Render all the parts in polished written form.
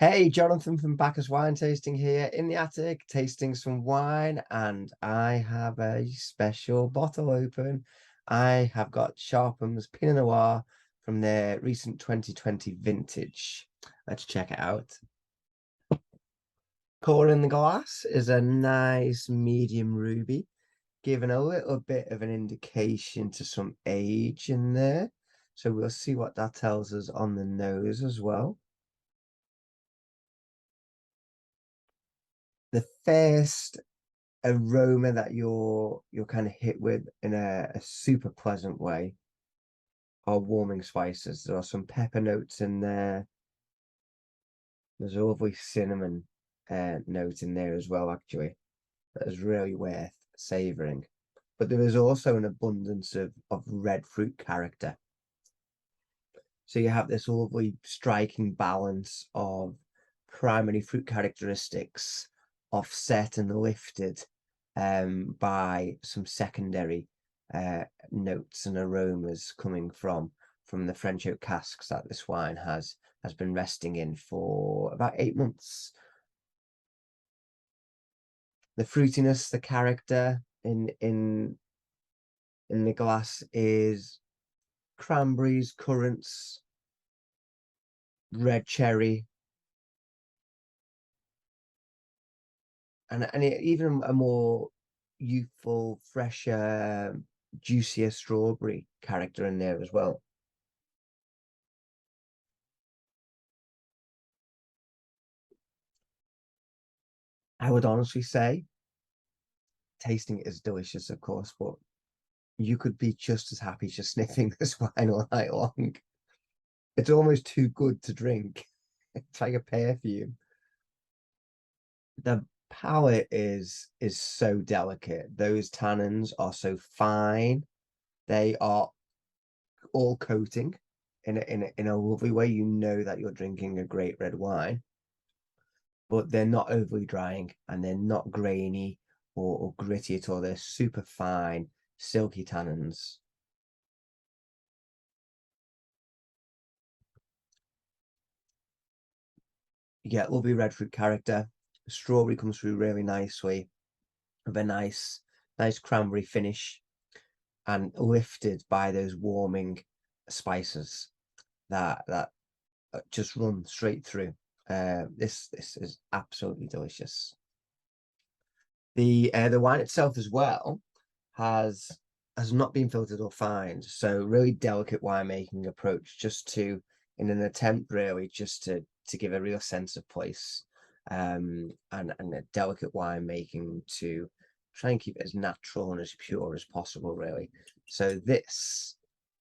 Hey, Jonathan from Bacchus Wine Tasting here in the attic, tasting some wine, and I have a special bottle open. I have got Sharpham's Pinot Noir from their recent 2020 vintage. Let's check it out. Pour in the glass is a nice medium ruby, giving a little bit of an indication to some age in there. So we'll see what that tells us on the nose as well. The first aroma that you're kind of hit with in a super pleasant way are warming spices. There are some pepper notes in there. There's a lovely cinnamon note in there as well, actually. That is really worth savouring. But there is also an abundance of red fruit character. So you have this lovely striking balance of primary fruit characteristics offset and lifted by some secondary notes and aromas coming from the French oak casks that this wine has been resting in for about 8 months. The fruitiness, the character in the glass is cranberries, currants, red cherry, and even a more youthful, fresher, juicier strawberry character in there as well. I would honestly say tasting it is delicious, of course, but you could be just as happy just sniffing this wine all night long. It's almost too good to drink. It's like a perfume. The palate is so delicate. Those tannins are so fine. They are all coating in a lovely way. You know that you're drinking a great red wine, but they're not overly drying and they're not grainy or gritty at all. They're super fine, silky tannins. You get lovely red fruit character. The strawberry comes through really nicely with a nice cranberry finish and lifted by those warming spices that just run straight through. This is absolutely delicious. The wine itself as well has not been filtered or fined, so really delicate winemaking approach, just to in an attempt really just to give a real sense of place, and a delicate winemaking to try and keep it as natural and as pure as possible, really. So this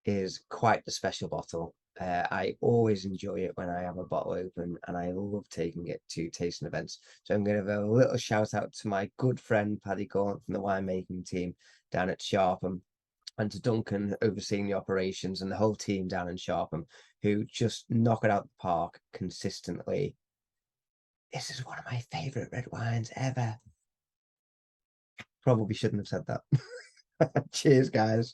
is quite a special bottle. I always enjoy it when I have a bottle open, and I love taking it to tasting events. So I'm going to give a little shout out to my good friend Paddy from the winemaking team down at Sharpham, and to Duncan overseeing the operations, and the whole team down in Sharpham, who just knock it out the park consistently. This is one of my favorite red wines ever. Probably shouldn't have said that. Cheers, guys.